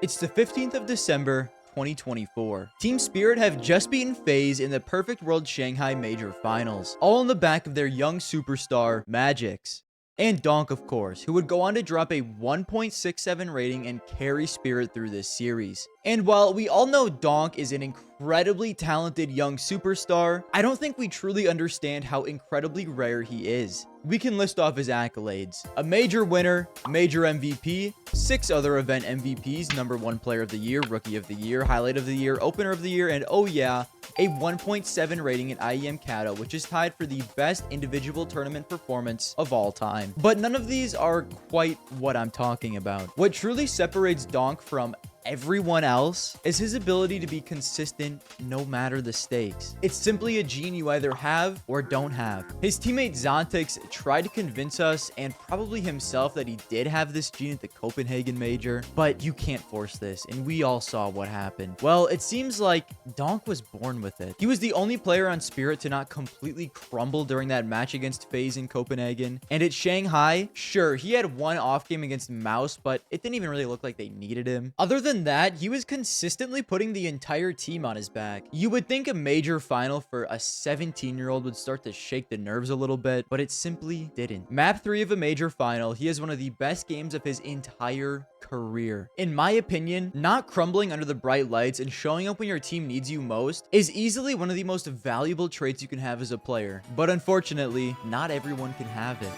It's the 15th of December, 2024. Team Spirit have just beaten FaZe in the Perfect World Shanghai Major Finals, all on the back of their young superstar, Magix. And Donk, of course, who would go on to drop a 1.67 rating and carry Spirit through this series. And while we all know Donk is an incredibly talented young superstar, I don't think we truly understand how incredibly rare he is. We can list off his accolades: a major winner, major MVP, 6 other event MVPs, number 1 player of the year, rookie of the year, highlight of the year, opener of the year, and oh yeah, a 1.7 rating in IEM Kata, which is tied for the best individual tournament performance of all time. But none of these are quite what I'm talking about. What truly separates Donk from everyone else is his ability to be consistent no matter the stakes. It's simply a gene you either have or don't have. His teammate Zontix tried to convince us, and probably himself, that he did have this gene at the Copenhagen Major, but you can't force this, and we all saw what happened. Well, it seems like Donk was born with it. He was the only player on Spirit to not completely crumble during that match against FaZe in Copenhagen. And at Shanghai, sure, he had one off game against Mouse, but it didn't even really look like they needed him. Other than that, he was consistently putting the entire team on his back. You would think a major final for a 17-year-old would start to shake the nerves a little bit, but it simply didn't. Map 3 of a major final, he has one of the best games of his entire career. In my opinion, not crumbling under the bright lights and showing up when your team needs you most is easily one of the most valuable traits you can have as a player. But unfortunately, not everyone can have it.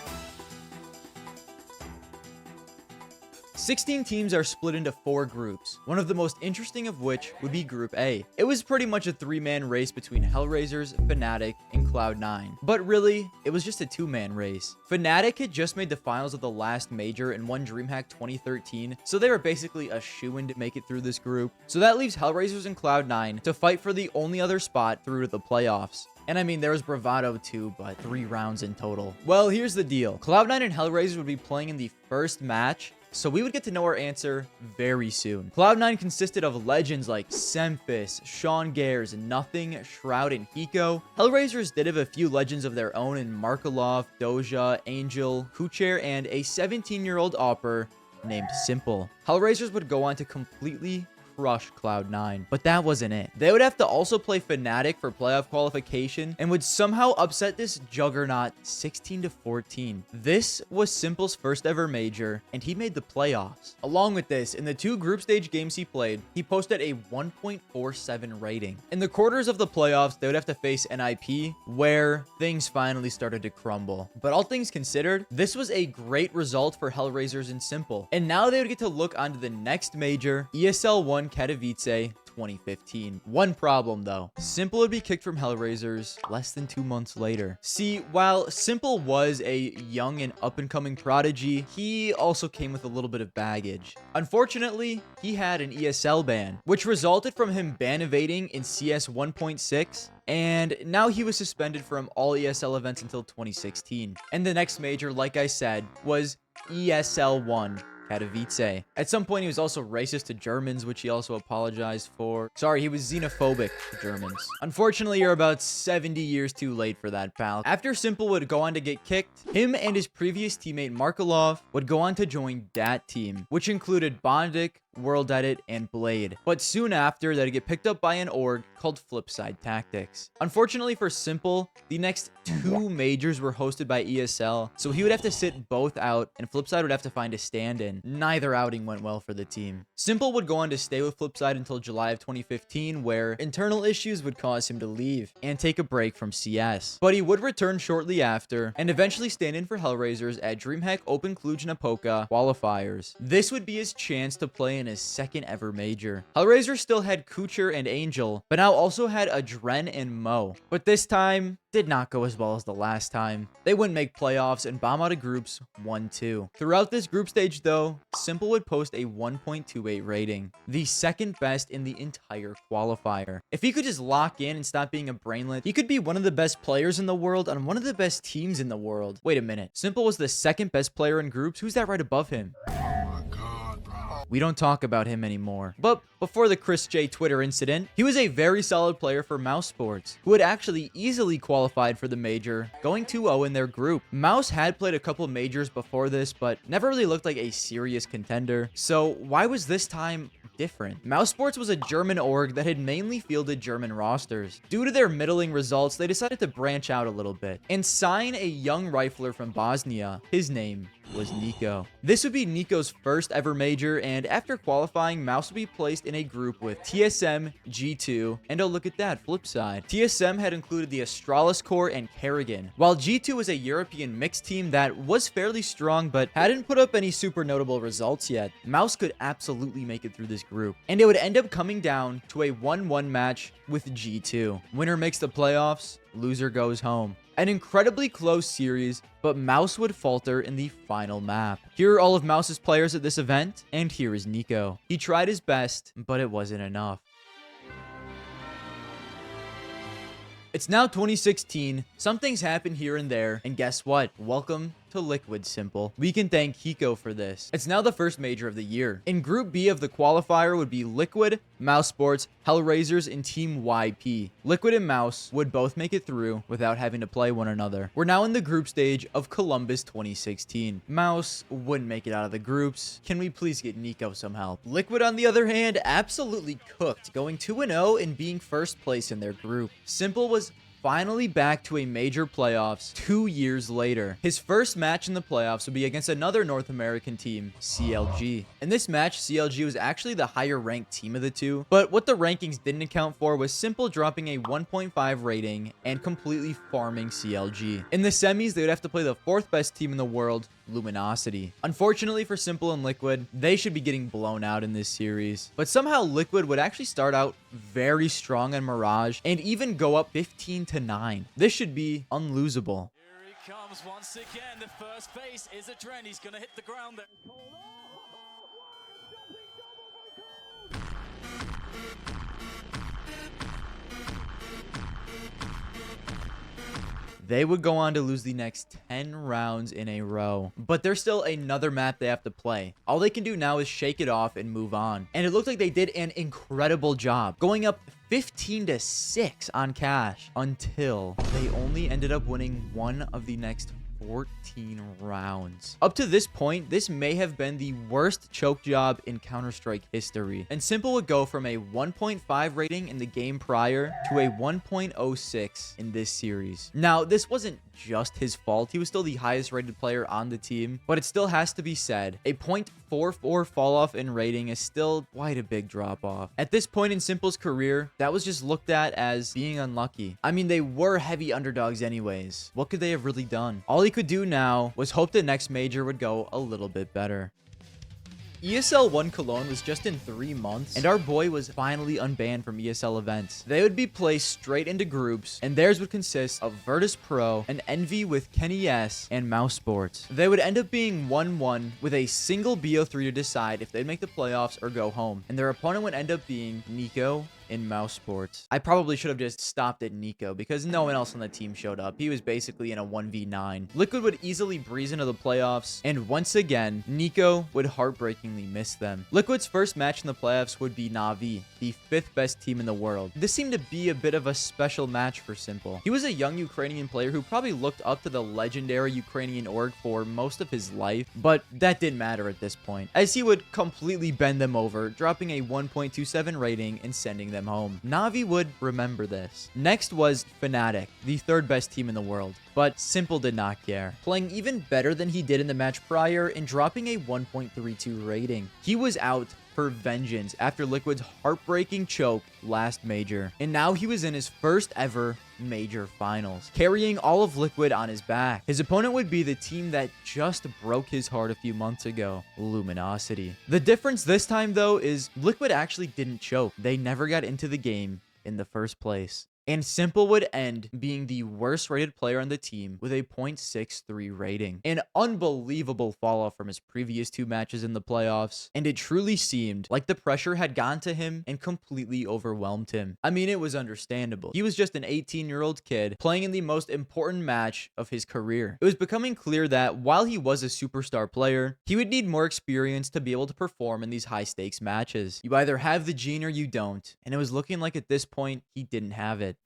16 teams are split into 4 groups, one of the most interesting of which would be Group A. It was pretty much a 3-man race between Hellraisers, Fnatic, and Cloud9. But really, it was just a 2-man race. Fnatic had just made the finals of the last major and won DreamHack 2013, so they were basically a shoo-in to make it through this group. So that leaves Hellraisers and Cloud9 to fight for the only other spot through to the playoffs. And I mean, there was Bravado too, but 3 rounds in total. Well, here's the deal. Cloud9 and Hellraisers would be playing in the first match, so we would get to know our answer very soon. Cloud9 consisted of legends like Semphis, Sean Gares, Nothing, Shroud, and Hiko. Hellraisers did have a few legends of their own in Markelov, Doja, Angel, Kucher, and a 17-year-old Opper named Simple. Hellraisers would go on to completely crush Cloud9, but that wasn't it. They would have to also play Fnatic for playoff qualification and would somehow upset this juggernaut 16-14. This was Simple's first ever major, and he made the playoffs. Along with this, in the 2 group stage games he played, he posted a 1.47 rating. In the quarters of the playoffs, they would have to face NIP, where things finally started to crumble. But all things considered, this was a great result for Hellraisers and Simple. And now they would get to look onto the next major, ESL 1 Katowice 2015. One problem though, Simple would be kicked from Hellraisers less than 2 months later. See, while Simple was a young and up-and-coming prodigy, he also came with a little bit of baggage. Unfortunately, he had an ESL ban, which resulted from him ban evading in CS 1.6, and now he was suspended from all ESL events until 2016. And the next major, like I said, was ESL 1 Katowice. At some point, he was also racist to Germans, which he also apologized for. Sorry, he was xenophobic to Germans. Unfortunately, you're about 70 years too late for that, pal. After Simple would go on to get kicked, him and his previous teammate Markelov would go on to join that team, which included Bondic, World Edit, and Blade. But soon after, they'd get picked up by an org called Flipside Tactics. Unfortunately for Simple, the next 2 majors were hosted by ESL, so he would have to sit both out, and Flipside would have to find a stand-in. Neither outing went well for the team. Simple would go on to stay with Flipside until July of 2015, where internal issues would cause him to leave and take a break from CS. But he would return shortly after, and eventually stand in for Hellraisers at DreamHack Open Cluj-Napoca qualifiers. This would be his chance to play in his second ever major. Hellraisers still had Kucher and Angel, but now also had Adren and Mo. But this time, did not go as well as the last time. They wouldn't make playoffs and bomb out of groups 1-2. Throughout this group stage though, Simple would post a 1.28 rating, the second best in the entire qualifier. If he could just lock in and stop being a brainlet, he could be one of the best players in the world on one of the best teams in the world. Wait a minute, Simple was the second best player in groups? Who's that right above him? We don't talk about him anymore. But before the Chris J Twitter incident, he was a very solid player for Mouse Sports, who had actually easily qualified for the major, going 2-0 in their group. Mouse had played a couple majors before this, but never really looked like a serious contender. So why was this time different. Mousesports was a German org that had mainly fielded German rosters. Due to their middling results, they decided to branch out a little bit and sign a young rifler from Bosnia. His name was Nico. This would be Nico's first ever major, and after qualifying, Mouse would be placed in a group with TSM, G2, and oh, look at that, flip side. TSM had included the Astralis Corps and Kerrigan, while G2 was a European mixed team that was fairly strong but hadn't put up any super notable results yet. Mouse could absolutely make it through this group, and it would end up coming down to a 1-1 match with G2. Winner makes the playoffs, loser goes home. An incredibly close series, but Mouse would falter in the final map. Here are all of Mouse's players at this event, and here is Nico. He tried his best, but it wasn't enough. It's now 2016, something's happened here and there, and guess what? Welcome to Liquid, Simple. We can thank Hiko for this. It's now the first major of the year. In Group B of the qualifier would be Liquid, Mousesports, Hellraisers, and Team YP. Liquid and Mouse would both make it through without having to play one another. We're now in the group stage of Columbus 2016. Mouse wouldn't make it out of the groups. Can we please get Nico some help? Liquid, on the other hand, absolutely cooked, going 2-0 and being first place in their group. Simple was finally back to a major playoffs 2 years later. His first match in the playoffs would be against another North American team, CLG. In this match, CLG was actually the higher ranked team of the two, but what the rankings didn't account for was Simple dropping a 1.5 rating and completely farming CLG. In the semis, they would have to play the fourth best team in the world, Luminosity. Unfortunately for Simple and Liquid, they should be getting blown out in this series. But somehow Liquid would actually start out very strong on Mirage and even go up 15-9. This should be unlosable. Here he comes once again. The first base is a Dren. He's going to hit the ground there. They would go on to lose the next 10 rounds in a row. But there's still another map they have to play. All they can do now is shake it off and move on. And it looked like they did an incredible job, going up 15-6 on cash until they only ended up winning one of the next 14 rounds. Up to this point, this may have been the worst choke job in Counter-Strike history. And Simple would go from a 1.5 rating in the game prior to a 1.06 in this series. Now, this wasn't just his fault. He was still the highest rated player on the team, but it still has to be said, a 0.44 fall off in rating is still quite a big drop off. At this point in Simple's career, that was just looked at as being unlucky. I mean, they were heavy underdogs anyways. What could they have really done? All he could do now was hope the next major would go a little bit better. ESL 1 Cologne was just in 3 months, and our boy was finally unbanned from ESL events. They would be placed straight into groups, and theirs would consist of Virtus Pro, and Envy with Kenny S, and Mousesports. They would end up being 1-1 with a single BO3 to decide if they'd make the playoffs or go home, and their opponent would end up being Nico in Mousesports. I probably should have just stopped at Nico because no one else on the team showed up. He was basically in a 1v9. Liquid would easily breeze into the playoffs, and once again, Nico would heartbreakingly miss them. Liquid's first match in the playoffs would be Na'Vi, the 5th best team in the world. This seemed to be a bit of a special match for Simple. He was a young Ukrainian player who probably looked up to the legendary Ukrainian org for most of his life, but that didn't matter at this point, as he would completely bend them over, dropping a 1.27 rating and sending them home. Na'Vi would remember this. Next was Fnatic, the 3rd best team in the world, but Simple did not care, playing even better than he did in the match prior and dropping a 1.32 rating. He was out for vengeance after Liquid's heartbreaking choke last major, and now he was in his first ever major finals, carrying all of Liquid on his back. His opponent would be the team that just broke his heart a few months ago, Luminosity. The difference this time, though, is Liquid actually didn't choke. They never got into the game in the first place. And Simple would end being the worst rated player on the team with a 0.63 rating. An unbelievable fall off from his previous 2 matches in the playoffs, and it truly seemed like the pressure had gone to him and completely overwhelmed him. I mean, it was understandable. He was just an 18-year-old kid playing in the most important match of his career. It was becoming clear that while he was a superstar player, he would need more experience to be able to perform in these high-stakes matches. You either have the gene or you don't, and it was looking like at this point, he didn't have it.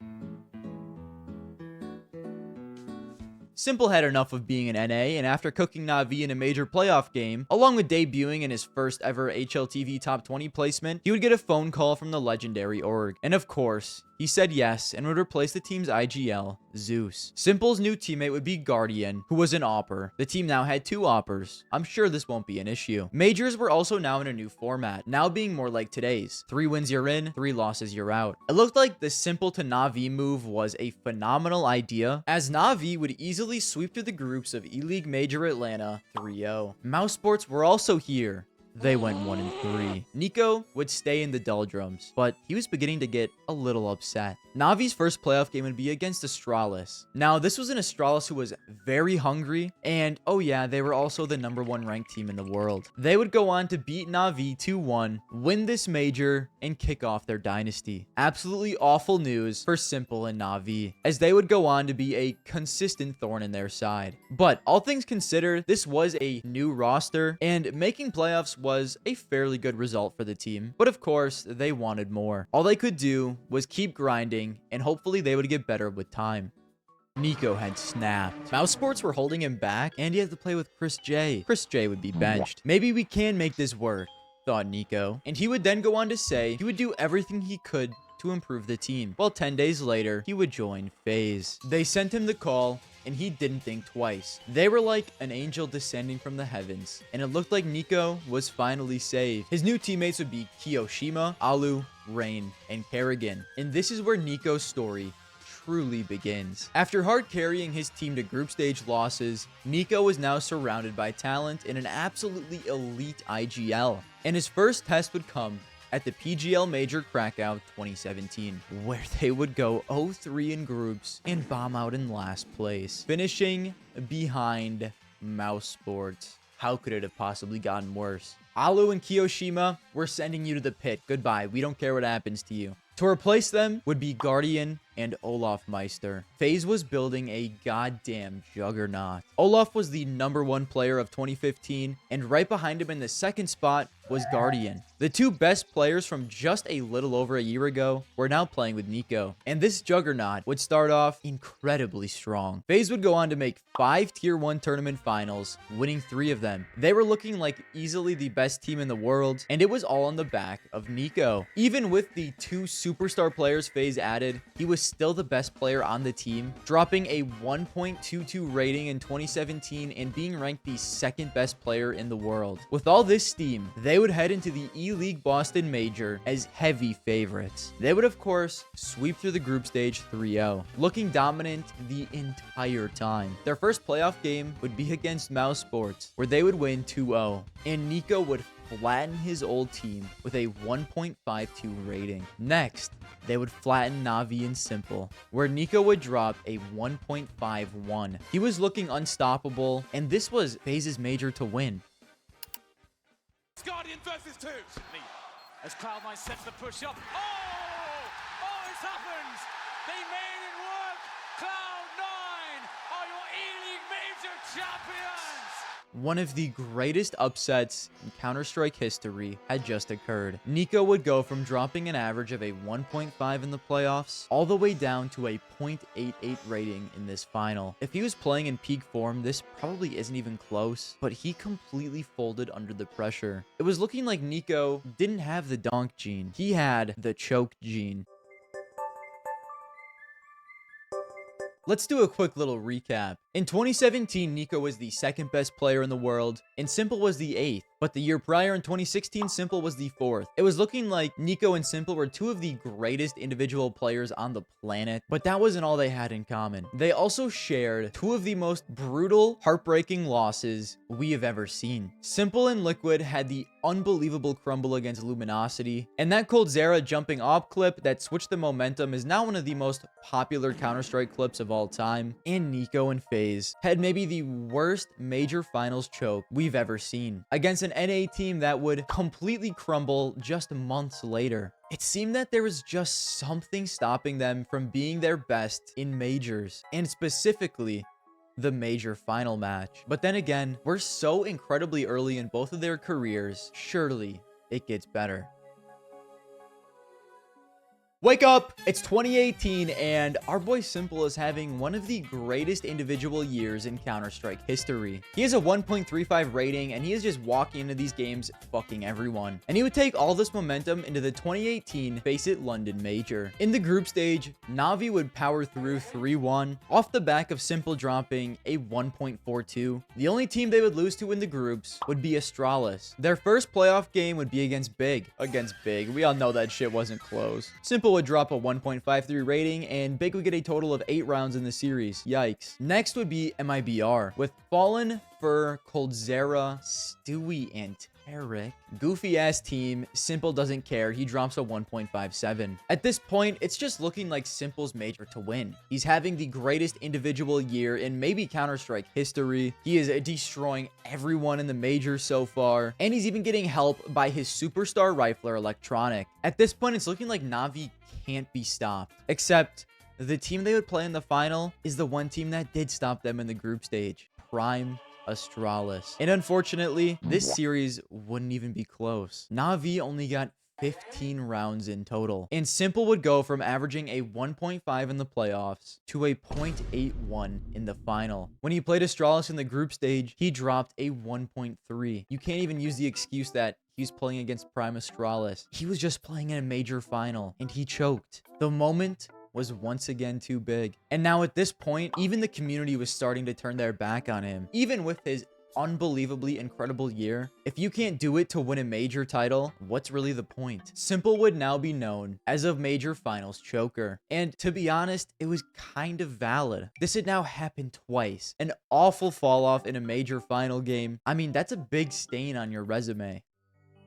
Simple had enough of being an NA, and after cooking Na'Vi in a major playoff game, along with debuting in his first ever HLTV top 20 placement, he would get a phone call from the legendary Org. And of course, he said yes and would replace the team's IGL, Zeus. Simple's new teammate would be Guardian, who was an AWPer. The team now had 2 AWPers. I'm sure this won't be an issue. Majors were also now in a new format, now being more like today's. 3 wins you're in, 3 losses you're out. It looked like the Simple to Na'Vi move was a phenomenal idea, as Na'Vi would easily sweep through the groups of E-League Major Atlanta 3-0. Mouse Sports were also here. They went 1-3. Nico would stay in the doldrums, but he was beginning to get a little upset. Navi's first playoff game would be against Astralis. Now, this was an Astralis who was very hungry, and oh yeah, they were also the #1 ranked team in the world. They would go on to beat Na'Vi 2-1, win this major, and kick off their dynasty. Absolutely awful news for Simple and Na'Vi, as they would go on to be a consistent thorn in their side. But all things considered, this was a new roster, and making playoffs was a fairly good result for the team. But of course, they wanted more. All they could do was keep grinding, and hopefully they would get better with time. Nico had snapped. Mouse Sports were holding him back, and he had to play with Chris J. Chris J would be benched. Maybe we can make this work, thought Nico. And he would then go on to say he would do everything he could to improve the team. Well, 10 days later, he would join FaZe. They sent him the call, and he didn't think twice. They were like an angel descending from the heavens, and it looked like Nico was finally saved. His new teammates would be Kiyoshima, Alu, Rain, and Kerrigan. And this is where Nico's story truly begins. After hard carrying his team to group stage losses, Nico was now surrounded by talent in an absolutely elite IGL. And his first test would come at the PGL Major Krakow 2017, where they would go 0-3 in groups and bomb out in last place, finishing behind Mouse Sports. How could it have possibly gotten worse? Alu and Kiyoshima, we're sending you to the pit. Goodbye. We don't care what happens to you. To replace them would be Guardian and Olaf Meister. FaZe was building a goddamn juggernaut. Olaf was the #1 player of 2015, and right behind him in the second spot was Guardian. The 2 best players from just a little over a year ago were now playing with Nico, and this juggernaut would start off incredibly strong. FaZe would go on to make 5 Tier 1 tournament finals, winning 3 of them. They were looking like easily the best team in the world, and it was all on the back of Nico. Even with the 2 superstar players FaZe added, he was still the best player on the team, dropping a 1.22 rating in 2017 and being ranked the 2nd best player in the world. With all this steam, they would head into the E-League Boston Major as heavy favorites. They would, of course, sweep through the group stage 3-0, looking dominant the entire time. Their first playoff game would be against Mouse Sports, where they would win 2-0, and Nico would flatten his old team with a 1.52 rating. Next, they would flatten Na'Vi and Simple, where Nico would drop a 1.51. He was looking unstoppable, and this was FaZe's major to win. Guardian versus 2. As Cloud9 sets the push up. Oh, it's happened. They made it work. Cloud9 are your E-League Major champions. One of the greatest upsets in Counter-Strike history had just occurred. Nico would go from dropping an average of a 1.5 in the playoffs all the way down to a 0.88 rating in this final. If he was playing in peak form, this probably isn't even close, but he completely folded under the pressure. It was looking like Nico didn't have the donk gene. He had the choke gene. Let's do a quick little recap. In 2017, Nico was the 2nd best player in the world, and Simple was the 8th. But the year prior in 2016, Simple was the 4th. It was looking like Nico and Simple were 2 of the greatest individual players on the planet, but that wasn't all they had in common. They also shared 2 of the most brutal, heartbreaking losses we have ever seen. Simple and Liquid had the unbelievable crumble against Luminosity, and that Cold Zera jumping off clip that switched the momentum is now one of the most popular Counter-Strike clips of all time. And Nico and FaZe had maybe the worst major finals choke we've ever seen against an NA team that would completely crumble just months later. It seemed that there was just something stopping them from being their best in majors, and specifically the major final match. But then again, we're so incredibly early in both of their careers, surely it gets better. Wake up! It's 2018 and our boy Simple is having one of the greatest individual years in Counter-Strike history. He has a 1.35 rating and he is just walking into these games fucking everyone. And he would take all this momentum into the 2018 Face It London Major. In the group stage, Na'Vi would power through 3-1 off the back of Simple dropping a 1.42. The only team they would lose to in the groups would be Astralis. Their first playoff game would be against Big. We all know that shit wasn't close. Simple would drop a 1.53 rating and Big would get a total of 8 rounds in the series. Yikes. Next would be MIBR with Fallen, Fur, Coldzera, Stewie, and Tarek. Goofy ass team. Simple doesn't care. He drops a 1.57. At this point, it's just looking like Simple's major to win. He's having the greatest individual year in maybe Counter-Strike history. He is destroying everyone in the major so far, and he's even getting help by his superstar rifler Electronic. At this point, it's looking like Na'Vi can't be stopped, except the team they would play in the final is the one team that did stop them in the group stage, Prime Astralis. And unfortunately, this series wouldn't even be close. Na'Vi only got 15 rounds in total, and Simple would go from averaging a 1.5 in the playoffs to a 0.81 in the final. When he played Astralis in the group stage, he dropped a 1.3. You can't even use the excuse that he's playing against Prime Astralis. He was just playing in a major final, and he choked. The moment was once again too big. And now at this point, even the community was starting to turn their back on him. Even with his unbelievably incredible year, if you can't do it to win a major title, what's really the point? Simple would now be known as a major finals choker. And to be honest, it was kind of valid. This had now happened twice. An awful fall off in a major final game. I mean, that's a big stain on your resume.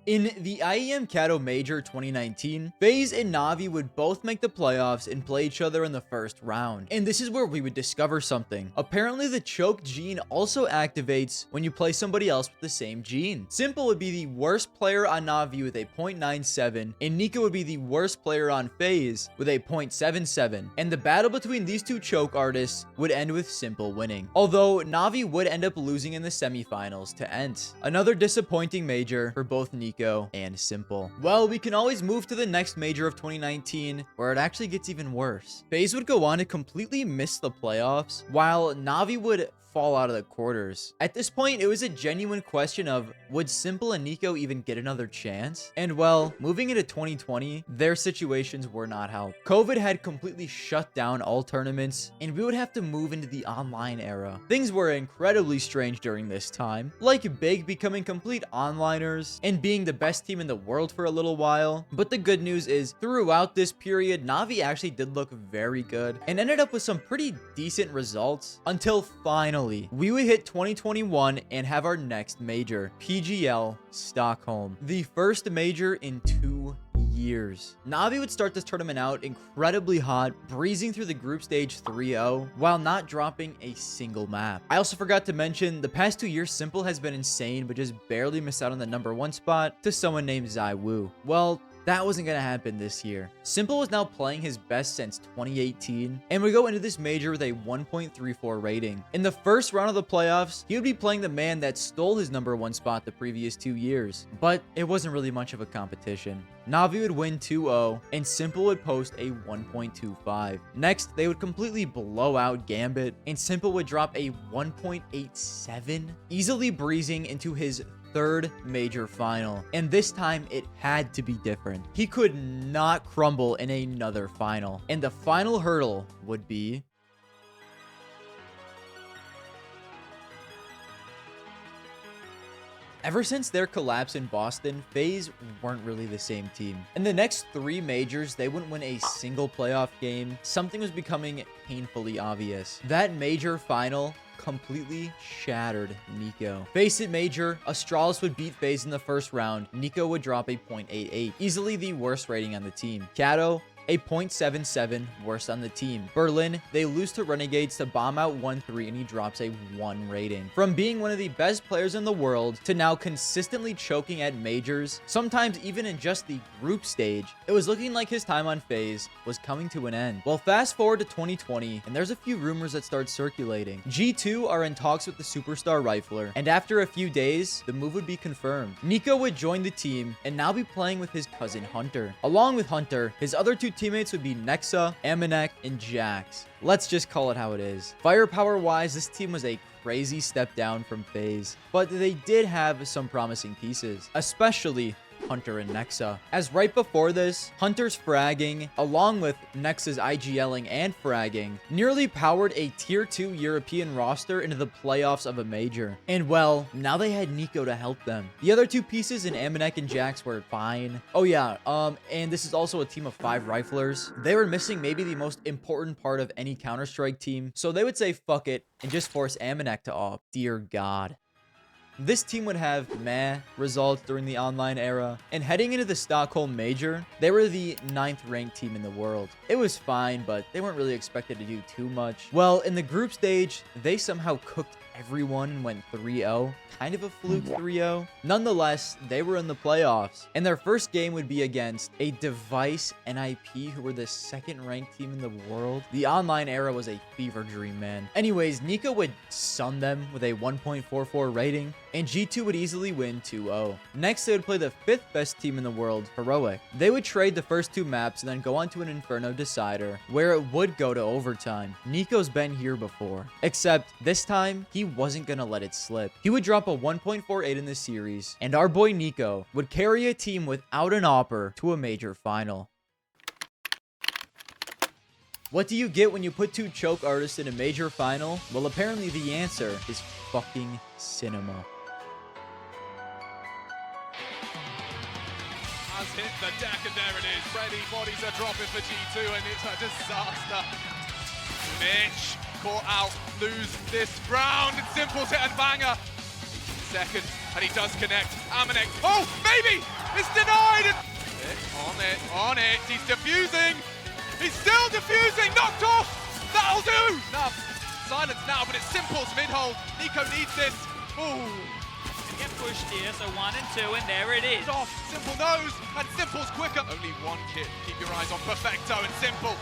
In the IEM Kato Major 2019, FaZe and Na'Vi would both make the playoffs and play each other in the first round. And this is where we would discover something. Apparently, the choke gene also activates when you play somebody else with the same gene. Simple would be the worst player on Na'Vi with a 0.97, and Nico would be the worst player on FaZe with a 0.77. And the battle between these two choke artists would end with Simple winning. Although, Na'Vi would end up losing in the semifinals to ENT. Another disappointing major for both Nico and Simple. Well, we can always move to the next major of 2019, where it actually gets even worse. FaZe would go on to completely miss the playoffs, while Na'Vi would fall out of the quarters. At this point, it was a genuine question of, would Simple and Nico even get another chance? And well, moving into 2020, their situations were not helped. COVID had completely shut down all tournaments, and we would have to move into the online era. Things were incredibly strange during this time, like Big becoming complete onliners and being the best team in the world for a little while. But the good news is, throughout this period, Na'Vi actually did look very good and ended up with some pretty decent results until finally we would hit 2021 and have our next major, PGL Stockholm, the first major in 2 years. Na'Vi would start this tournament out incredibly hot, breezing through the group stage 3-0 while not dropping a single map. I also forgot to mention, the past 2 years, Simple has been insane, but just barely missed out on the #1 spot to someone named Zaiwu. Well, that wasn't going to happen this year. Simple was now playing his best since 2018, and we go into this major with a 1.34 rating. In the first round of the playoffs, he would be playing the man that stole his #1 spot the previous 2 years, but it wasn't really much of a competition. Na'Vi would win 2-0, and Simple would post a 1.25. Next, they would completely blow out Gambit, and Simple would drop a 1.87, easily breezing into his third major final. And this time, it had to be different. He could not crumble in another final. And the final hurdle would be ever since their collapse in Boston, FaZe weren't really the same team. In the next 3 majors, they wouldn't win a single playoff game. Something was becoming painfully obvious. That major final completely shattered Nico. Face it, major, Astralis would beat FaZe in the first round. Nico would drop a 0.88, easily the worst rating on the team. Kato, a 0.77, worst on the team. Berlin, they lose to Renegades to bomb out 1-3, and he drops a 1 rating. From being one of the best players in the world to now consistently choking at majors, sometimes even in just the group stage, it was looking like his time on FaZe was coming to an end. Well, fast forward to 2020, and there's a few rumors that start circulating. G2 are in talks with the superstar rifler, and after a few days, the move would be confirmed. Nico would join the team and now be playing with his cousin Hunter. Along with Hunter, his other 2 teammates would be Nexa, Amanek, and Jax. Let's just call it how it is. Firepower-wise, this team was a crazy step down from FaZe, but they did have some promising pieces, especially Hunter and Nexa. As right before this, Hunter's fragging, along with Nexa's IGLing and fragging, nearly powered a tier 2 European roster into the playoffs of a major. And well, now they had Nico to help them. The other two pieces in Amanek and Jax were fine. Oh yeah, and this is also a team of 5 riflers. They were missing maybe the most important part of any Counter-Strike team, so they would say fuck it and just force Amanek to op. Dear God. This team would have meh results during the online era, and heading into the Stockholm Major, they were the 9th ranked team in the world. It was fine, but they weren't really expected to do too much. Well, in the group stage, they somehow cooked everyone and went 3-0. Kind of a fluke 3-0. Nonetheless, they were in the playoffs, and their first game would be against a Device NIP, who were the 2nd ranked team in the world. The online era was a fever dream, man. Anyways, Nico would sun them with a 1.44 rating, and G2 would easily win 2-0. Next, they would play the 5th best team in the world, Heroic. They would trade the first 2 maps and then go on to an Inferno Decider, where it would go to overtime. Nico's been here before, except this time, he wasn't gonna let it slip. He would drop a 1.48 in the series, and our boy Nico would carry a team without an AWPer to a major final. What do you get when you put 2 choke artists in a major final? Well, apparently the answer is fucking cinema. Has hit the deck, and there it is. Ready, bodies are dropping for G2, and it's a disaster. Mitch caught out, lose this round. It's simple hit and banger. Second, and he does connect. Amanek, oh, maybe! It's denied! On it, he's defusing! He's still defusing, knocked off! That'll do! Enough. Silence now, but it's Simple's mid-hold. Nico needs this. Ooh. Get pushed here, so 1 and 2, and there it is. It's off, Simple knows, and Simple's quicker. Only one kid, keep your eyes on Perfecto and Simple.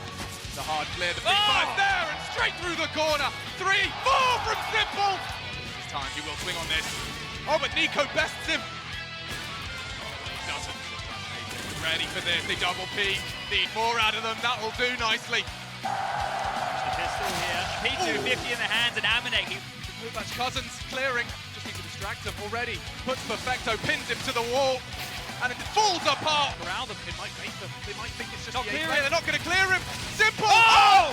The hard clear, the big five there, and straight through the corner. 3, 4 from Simple! This time he will swing on this. Oh, but Nico bests him. Doesn't. Ready for this, they double peek. Need more out of them, that'll do nicely. The pistol here. P250 in the hands, and Amanek. That's Cousins clearing. Just need to distract him already. Puts Perfecto, pins him to the wall. And it falls apart. Around them, it might make them. They might think it's just not clearing. They're not going to clear him. Simple! Oh!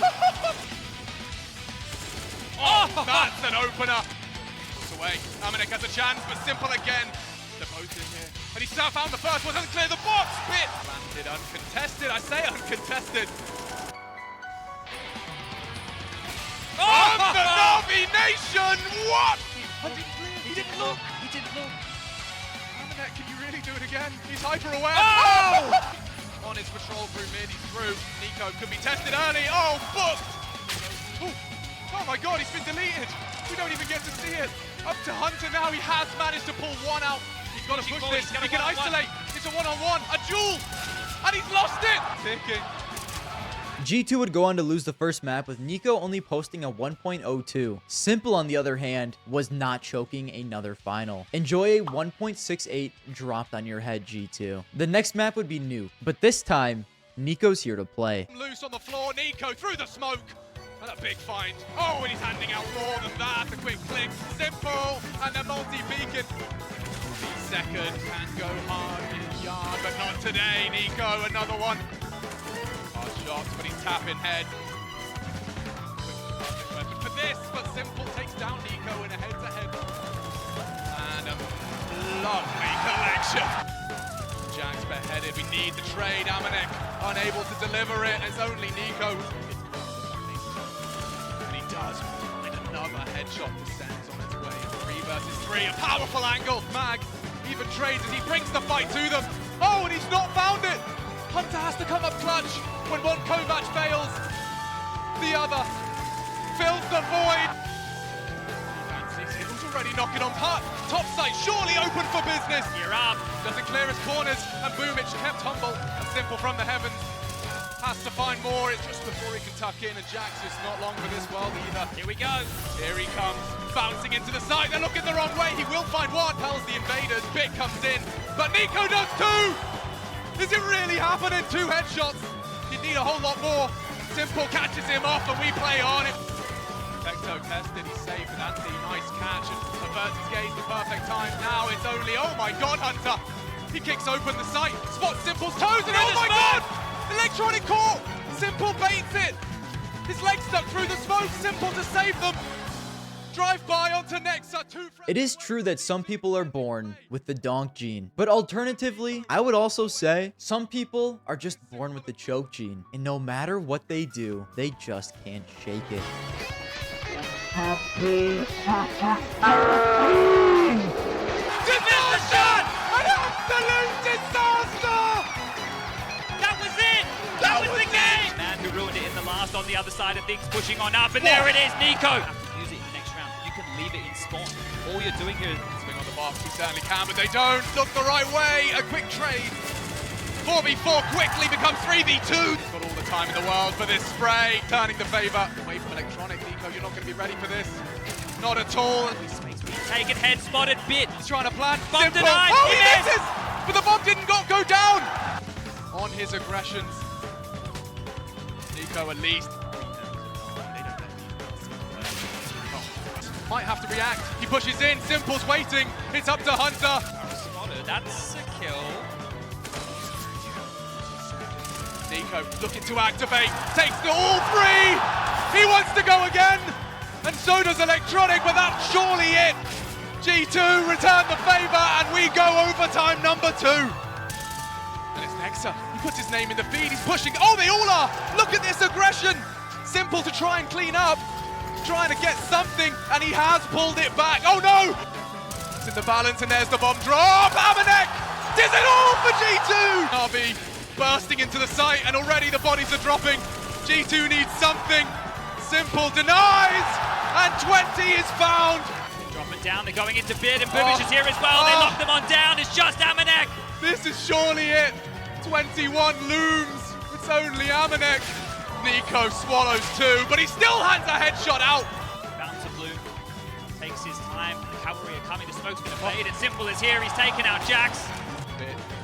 Oh, that's an opener. Puts away. Amanek has a chance, but Simple again. They're both in here. And he still found the first one, doesn't clear the box. Bit. Landed uncontested. I say uncontested. On the Navi Nation! What? He didn't look. He didn't look. Amanek, can you really do it again? He's hyper aware. Oh! On his patrol through mid, he's through. Nico could be tested early. Oh, booked! Oh my god, he's been deleted. We don't even get to see it. Up to Hunter now, he has managed to pull one out. He's got to push this, he can isolate. It's a one-on-one, a duel, and he's lost it! Ticking. G2 would go on to lose the first map, with Nico only posting a 1.02. Simple, on the other hand, was not choking another final. Enjoy a 1.68 dropped on your head, G2. The next map would be Nuke, but this time, Nico's here to play. Loose on the floor, Nico through the smoke. And a big find. Oh, and he's handing out more than that. A quick click, Simple, and the multi-beacon. Second can go hard in yard, but not today, Nico. Another one. Hard shots, but he's tapping head. Weapon for this, but Simple takes down Nico in a head-to-head. And a lovely collection. Jax beheaded. We need the trade. Amanek unable to deliver it. It's only Nico. And he does find another headshot. Descends on its way. 3 versus 3. A powerful angle. Mag even trades as he brings the fight to them. Oh, and he's not found it. Hunter has to come up clutch when one co-match fails. The other fills the void. He's already knocking on putt. Top side surely open for business. You're up. Doesn't clear his corners, and Boomich kept humble and Simple from the heavens. Has to find more. It's just before he can tuck in, and Jax is not long for this world either. Here we go. Here he comes, bouncing into the side. They're looking the wrong way. He will find one. Tells the invaders. Bit comes in, but Nico does 2. Is it really happening? 2 headshots. You need need a whole lot more. Simple catches him off and we play on it. Vecto tested, he's safe with Anthony, nice catch and averts his gaze the perfect time. Now it's only, oh my god, Hunter. He kicks open the sight, spots Simple's toes and oh my god! Electronic caught! Simple baits it! His leg stuck through the smoke, Simple to save them. Drive by onto Nexa, It is true that some people are born with the donk gene, but alternatively, I would also say some people are just born with the choke gene, and no matter what they do, they just can't shake it. Disaster! An absolute disaster! That was it! That was the game! Man who ruined it in the last on the other side of things, pushing on up, and there it is, Nico! Use it in the next round. You can leave it in spawn. All you're doing here is Swing on the box, he certainly can, but they don't look the right way. A quick trade. 4v4 quickly becomes 3v2. He's got all the time in the world for this spray, turning the favor away from Electronic. Nico, you're not going to be ready for this. Not at all. taken, head spotted, bit. He's trying to plan. Bomb Simple. denied. Oh, he Yes. misses! But the bomb didn't go down. On his aggressions. Nico at least. Might have to react. He pushes in. Simple's waiting. It's up to Hunter. Spotted. That's a kill. Nico looking to activate. Takes the all three. He wants to go again. And so does Electronic, but that's surely it. G2 return the favor and we go overtime number 2. And it's Nexa. He puts his name in the feed. He's pushing. Oh, they all are. Look at this aggression. Simple to try and clean up. Trying to get something, and he has pulled it back. Oh no! It's in the balance, and there's the bomb drop. Amanek does it all for G2. RB bursting into the site, and already the bodies are dropping. G2 needs something. Simple denies, and 20 is found. Drop it down, they're going into bid, and Bubic is here as well. They lock them on down, it's just Amanek. This is surely it. 21 looms. It's only Amanek. Nico swallows 2, but he still hands a headshot out. Bouncer Blue takes his time. The cavalry are coming, the smoke's going to fade, and Simple is here. He's taken out Jax.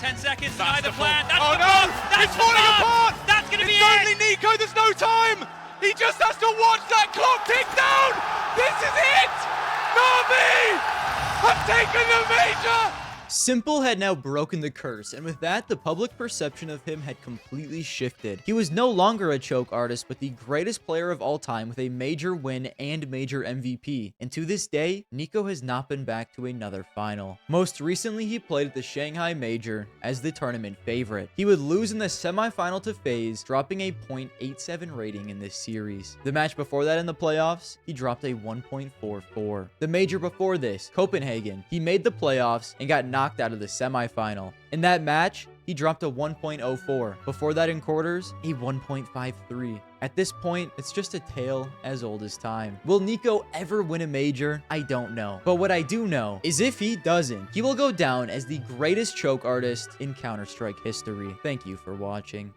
10 seconds, That's neither the plan. That's oh the no! bomb. That's It's the falling bomb. apart! That's going to be It's it. only Nico, there's no time! He just has to watch that clock tick down! This is it! Navi! I've taken the major! Simple had now broken the curse, and with that, the public perception of him had completely shifted. He was no longer a choke artist, but the greatest player of all time with a major win and major MVP. And to this day, Nico has not been back to another final. Most recently, he played at the Shanghai Major as the tournament favorite. He would lose in the semifinal to FaZe, dropping a .87 rating in this series. The match before that in the playoffs, he dropped a 1.44. The major before this, Copenhagen, he made the playoffs and got knocked out of the semifinal. In that match, he dropped a 1.04. Before that in quarters, a 1.53. At this point, it's just a tale as old as time. Will Nico ever win a major? I don't know. But what I do know is if he doesn't, he will go down as the greatest choke artist in Counter-Strike history. Thank you for watching.